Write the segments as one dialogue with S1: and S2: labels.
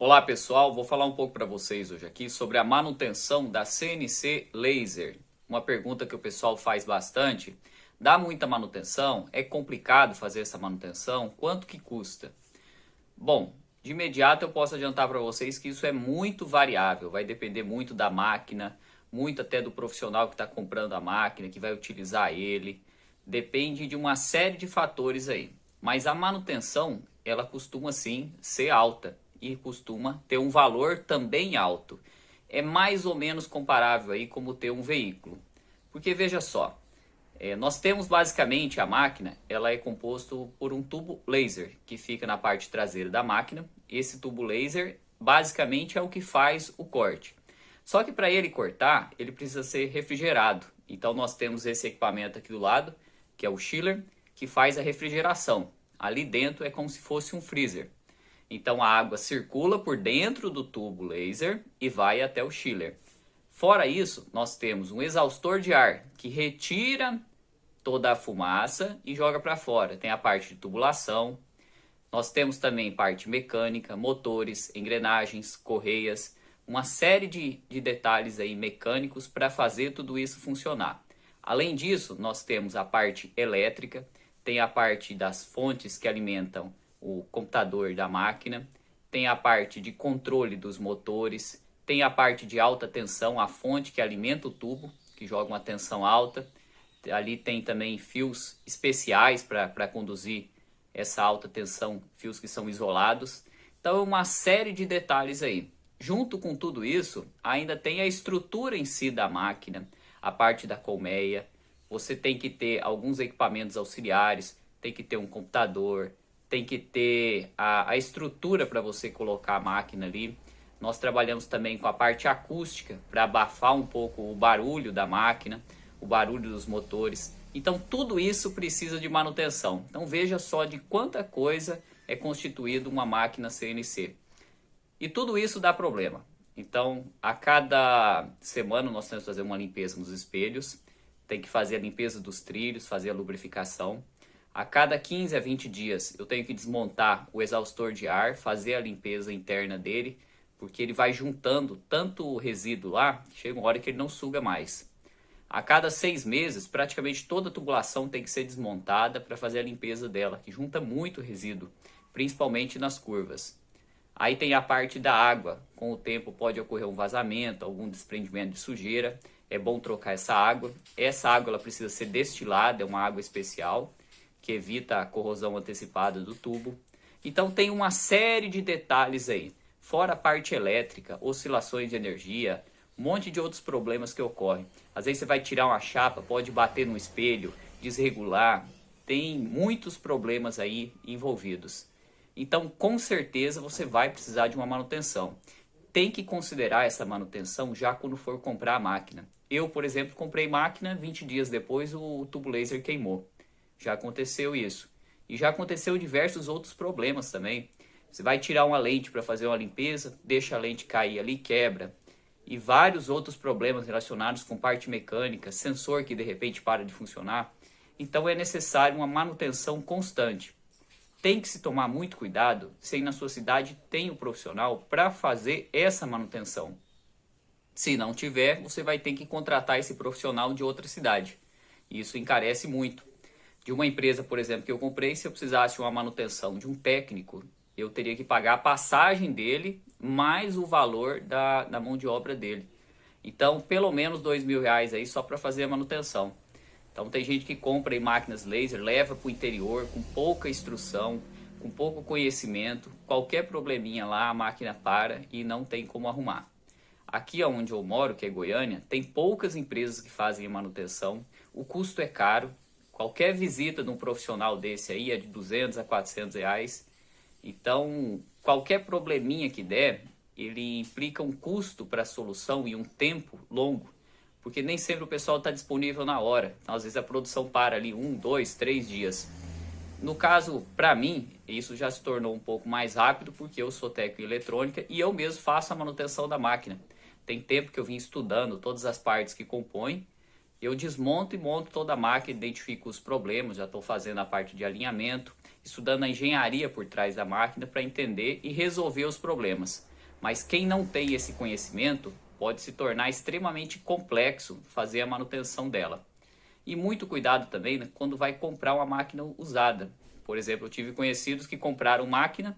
S1: Olá pessoal, vou falar um pouco para vocês hoje aqui sobre a manutenção da CNC Laser. Uma pergunta que o pessoal faz bastante: dá muita manutenção? É complicado fazer essa manutenção? Quanto que custa? Bom, de imediato eu posso adiantar para vocês que isso é muito variável, vai depender muito da máquina, muito até do profissional que está comprando a máquina, que vai utilizar ele. Depende de uma série de fatores aí. Mas a manutenção, ela costuma sim ser alta e costuma ter um valor também alto. É mais ou menos comparável aí como ter um veículo. Porque veja só, nós temos basicamente a máquina, ela é composto por um tubo laser que fica na parte traseira da máquina. Esse tubo laser basicamente é o que faz o corte. Só que para ele cortar, ele precisa ser refrigerado. Então nós temos esse equipamento aqui do lado, que é o chiller, que faz a refrigeração. Ali dentro é como se fosse um freezer. Então a água circula por dentro do tubo laser e vai até o chiller. Fora isso, nós temos um exaustor de ar que retira toda a fumaça e joga para fora. Tem a parte de tubulação. Nós temos também parte mecânica, motores, engrenagens, correias, uma série de detalhes aí mecânicos para fazer tudo isso funcionar. Além disso, nós temos a parte elétrica, tem a parte das fontes que alimentam o computador da máquina, tem a parte de controle dos motores, tem a parte de alta tensão, a fonte que alimenta o tubo, que joga uma tensão alta. Ali tem também fios especiais para conduzir essa alta tensão, fios que são isolados. Então é uma série de detalhes aí. Junto com tudo isso, ainda tem a estrutura em si da máquina, a parte da colmeia. Você tem que ter alguns equipamentos auxiliares, tem que ter um computador, tem que ter a estrutura para você colocar a máquina ali. Nós trabalhamos também com a parte acústica para abafar um pouco o barulho da máquina, o barulho dos motores. Então tudo isso precisa de manutenção. Então veja só de quanta coisa é constituído uma máquina CNC. E tudo isso dá problema. Então a cada semana nós temos que fazer uma limpeza nos espelhos, tem que fazer a limpeza dos trilhos, fazer a lubrificação. A cada 15 a 20 dias eu tenho que desmontar o exaustor de ar, fazer a limpeza interna dele, porque ele vai juntando tanto resíduo lá, que chega uma hora que ele não suga mais. A cada 6 meses, praticamente toda a tubulação tem que ser desmontada para fazer a limpeza dela, que junta muito resíduo, principalmente nas curvas. Aí tem a parte da água, com o tempo pode ocorrer um vazamento, algum desprendimento de sujeira, é bom trocar essa água. Essa água ela precisa ser destilada, é uma água especial, que evita a corrosão antecipada do tubo. Então tem uma série de detalhes aí, fora a parte elétrica, oscilações de energia, um monte de outros problemas que ocorrem. Às vezes você vai tirar uma chapa, pode bater no espelho, desregular, tem muitos problemas aí envolvidos. Então com certeza você vai precisar de uma manutenção. Tem que considerar essa manutenção já quando for comprar a máquina. Eu, por exemplo, comprei máquina, 20 dias depois o tubo laser queimou. Já aconteceu isso. E já aconteceu diversos outros problemas também. Você vai tirar uma lente para fazer uma limpeza, deixa a lente cair ali, quebra. E vários outros problemas relacionados com parte mecânica, sensor que de repente para de funcionar. Então é necessário uma manutenção constante. Tem que se tomar muito cuidado se aí na sua cidade tem um profissional para fazer essa manutenção. Se não tiver, você vai ter que contratar esse profissional de outra cidade. Isso encarece muito. De uma empresa, por exemplo, que eu comprei, se eu precisasse de uma manutenção de um técnico, eu teria que pagar a passagem dele mais o valor da mão de obra dele. Então, pelo menos R$ 2.000 aí só para fazer a manutenção. Então, tem gente que compra aí máquinas laser, leva para o interior com pouca instrução, com pouco conhecimento. Qualquer probleminha lá, a máquina para e não tem como arrumar. Aqui onde eu moro, que é Goiânia, tem poucas empresas que fazem a manutenção. O custo é caro. Qualquer visita de um profissional desse aí é de R$ 200 a R$ 400. Então, qualquer probleminha que der, ele implica um custo para a solução e um tempo longo, porque nem sempre o pessoal está disponível na hora. Então, às vezes a produção para ali 1, 2, 3 dias. No caso, para mim, isso já se tornou um pouco mais rápido, porque eu sou técnico em eletrônica e eu mesmo faço a manutenção da máquina. Tem tempo que eu vim estudando todas as partes que compõem. Eu desmonto e monto toda a máquina, identifico os problemas, já estou fazendo a parte de alinhamento, estudando a engenharia por trás da máquina para entender e resolver os problemas. Mas quem não tem esse conhecimento pode se tornar extremamente complexo fazer a manutenção dela. E muito cuidado também, né, quando vai comprar uma máquina usada. Por exemplo, eu tive conhecidos que compraram máquina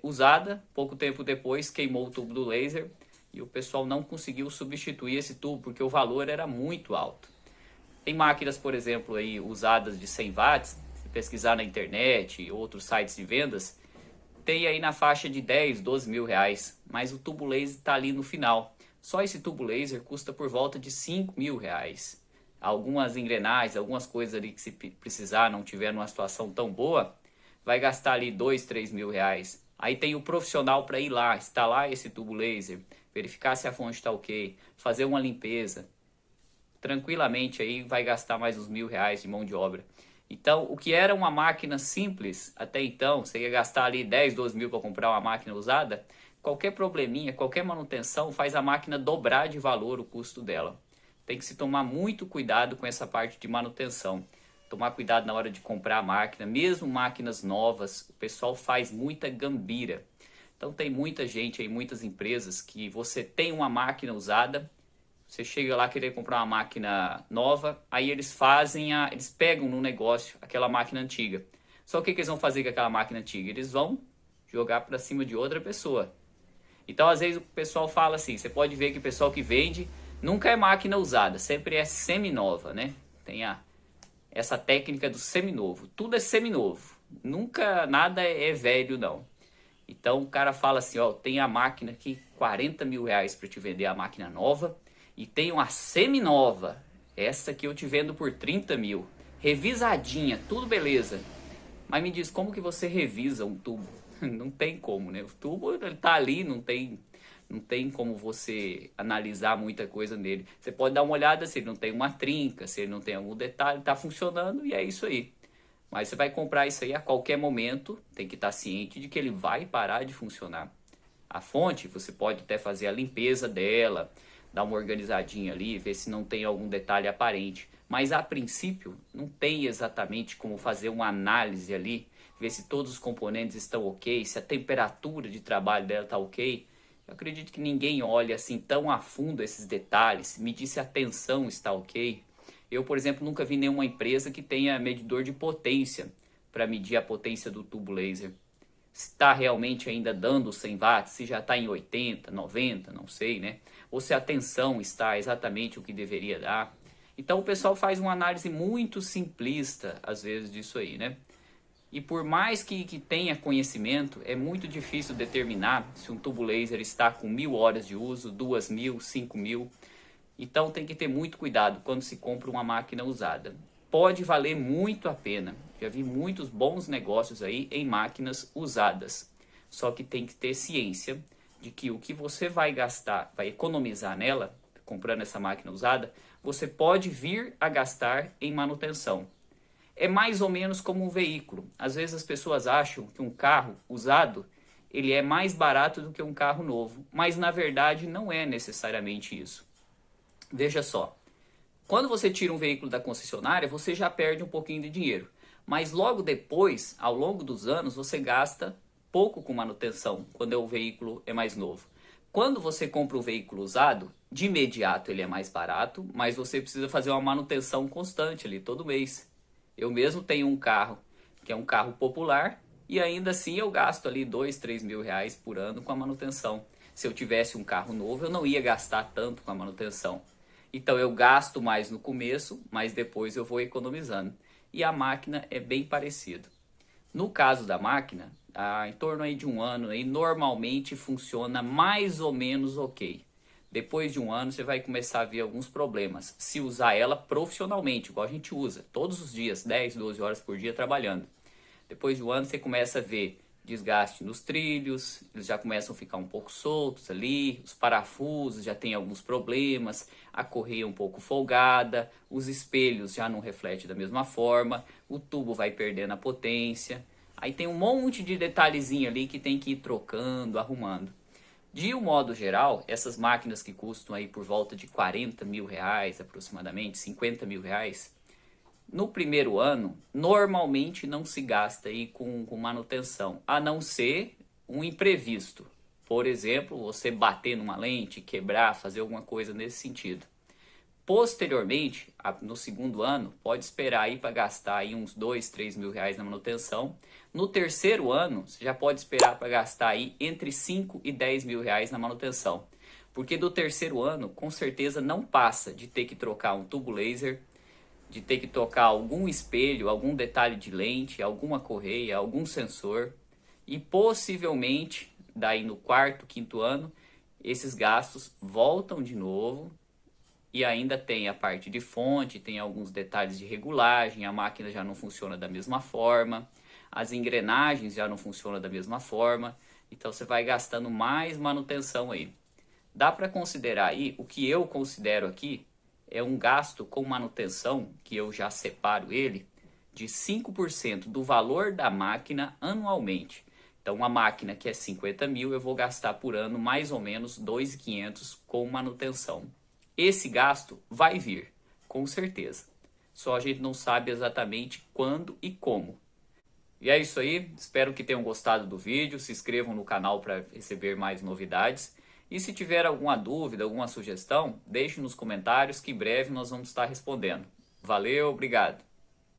S1: usada, pouco tempo depois queimou o tubo do laser e o pessoal não conseguiu substituir esse tubo porque o valor era muito alto. Tem máquinas, por exemplo, aí usadas de 100 watts, se pesquisar na internet e outros sites de vendas, tem aí na faixa de 10, 12 mil reais, mas o tubo laser está ali no final. Só esse tubo laser custa por volta de 5 mil reais. Algumas engrenagens, algumas coisas ali que se precisar, não tiver numa situação tão boa, vai gastar ali 2, 3 mil reais. Aí tem o profissional para ir lá, instalar esse tubo laser, verificar se a fonte está ok, fazer uma limpeza. Tranquilamente aí vai gastar mais uns R$ 1.000 de mão de obra. Então, o que era uma máquina simples, até então, você ia gastar ali 10, 12 mil para comprar uma máquina usada, qualquer probleminha, qualquer manutenção faz a máquina dobrar de valor o custo dela. Tem que se tomar muito cuidado com essa parte de manutenção. Tomar cuidado na hora de comprar a máquina, mesmo máquinas novas, o pessoal faz muita gambira. Então tem muita gente aí, muitas empresas que você tem uma máquina usada, você chega lá querer comprar uma máquina nova, aí eles eles pegam no negócio aquela máquina antiga. Só que o que eles vão fazer com aquela máquina antiga? Eles vão jogar para cima de outra pessoa. Então às vezes o pessoal fala assim, você pode ver que o pessoal que vende nunca é máquina usada, sempre é seminova, né? Tem essa técnica do seminovo. Tudo é seminovo. Nunca nada é velho, não. Então o cara fala assim, ó, tem a máquina aqui, 40 mil reais para te vender a máquina nova. E tem uma seminova. Essa aqui eu te vendo por 30 mil. Revisadinha, tudo beleza. Mas me diz, como que você revisa um tubo? Não tem como, né? O tubo ele tá ali, não tem como você analisar muita coisa nele. Você pode dar uma olhada se ele não tem uma trinca, se ele não tem algum detalhe, tá funcionando e é isso aí. Mas você vai comprar isso aí a qualquer momento, tem que estar ciente de que ele vai parar de funcionar. A fonte, você pode até fazer a limpeza dela, dar uma organizadinha ali, ver se não tem algum detalhe aparente. Mas a princípio, não tem exatamente como fazer uma análise ali, ver se todos os componentes estão ok, se a temperatura de trabalho dela está ok. Eu acredito que ninguém olha assim tão a fundo esses detalhes, medir se a tensão está ok. Eu, por exemplo, nunca vi nenhuma empresa que tenha medidor de potência para medir a potência do tubo laser. Se está realmente ainda dando 100 watts, se já está em 80, 90, não sei, né? Ou se a tensão está exatamente o que deveria dar. Então o pessoal faz uma análise muito simplista, às vezes, disso aí, né? E por mais que tenha conhecimento, é muito difícil determinar se um tubo laser está com 1.000 horas de uso, 2.000, 5.000. Então tem que ter muito cuidado quando se compra uma máquina usada. Pode valer muito a pena. Já vi muitos bons negócios aí em máquinas usadas. Só que tem que ter ciência de que o que você vai gastar, vai economizar nela, comprando essa máquina usada, você pode vir a gastar em manutenção. É mais ou menos como um veículo. Às vezes as pessoas acham que um carro usado, ele é mais barato do que um carro novo. Mas na verdade não é necessariamente isso. Veja só. Quando você tira um veículo da concessionária, você já perde um pouquinho de dinheiro. Mas logo depois, ao longo dos anos, você gasta pouco com manutenção, quando o veículo é mais novo. Quando você compra um veículo usado, de imediato ele é mais barato, mas você precisa fazer uma manutenção constante ali, todo mês. Eu mesmo tenho um carro, que é um carro popular, e ainda assim eu gasto ali 2, 3 mil reais por ano com a manutenção. Se eu tivesse um carro novo, eu não ia gastar tanto com a manutenção. Então eu gasto mais no começo, mas depois eu vou economizando. E a máquina é bem parecido. No caso da máquina, em torno aí de um ano, aí, normalmente funciona mais ou menos ok. Depois de um ano você vai começar a ver alguns problemas. Se usar ela profissionalmente, igual a gente usa, todos os dias, 10, 12 horas por dia trabalhando. Depois de um ano você começa a ver desgaste nos trilhos, eles já começam a ficar um pouco soltos ali, os parafusos já tem alguns problemas, a correia um pouco folgada, os espelhos já não refletem da mesma forma, o tubo vai perdendo a potência. Aí tem um monte de detalhezinho ali que tem que ir trocando, arrumando. De um modo geral, essas máquinas que custam aí por volta de 40 mil reais aproximadamente, 50 mil reais, no primeiro ano, normalmente não se gasta aí com manutenção, a não ser um imprevisto. Por exemplo, você bater numa lente, quebrar, fazer alguma coisa nesse sentido. Posteriormente, no segundo ano, pode esperar aí para gastar aí uns 2, 3 mil reais na manutenção. No terceiro ano, você já pode esperar para gastar aí entre 5 e 10 mil reais na manutenção. Porque do terceiro ano, com certeza não passa de ter que trocar um tubo laser, de ter que trocar algum espelho, algum detalhe de lente, alguma correia, algum sensor. E possivelmente, daí no quarto, quinto ano, esses gastos voltam de novo. E ainda tem a parte de fonte, tem alguns detalhes de regulagem, a máquina já não funciona da mesma forma, as engrenagens já não funcionam da mesma forma, então você vai gastando mais manutenção aí. Dá para considerar aí, o que eu considero aqui, é um gasto com manutenção, que eu já separo ele, de 5% do valor da máquina anualmente. Então uma máquina que é 50 mil, eu vou gastar por ano mais ou menos 2.500 com manutenção. Esse gasto vai vir, com certeza. Só a gente não sabe exatamente quando e como. E é isso aí, espero que tenham gostado do vídeo, se inscrevam no canal para receber mais novidades. E se tiver alguma dúvida, alguma sugestão, deixe nos comentários que em breve nós vamos estar respondendo. Valeu, obrigado!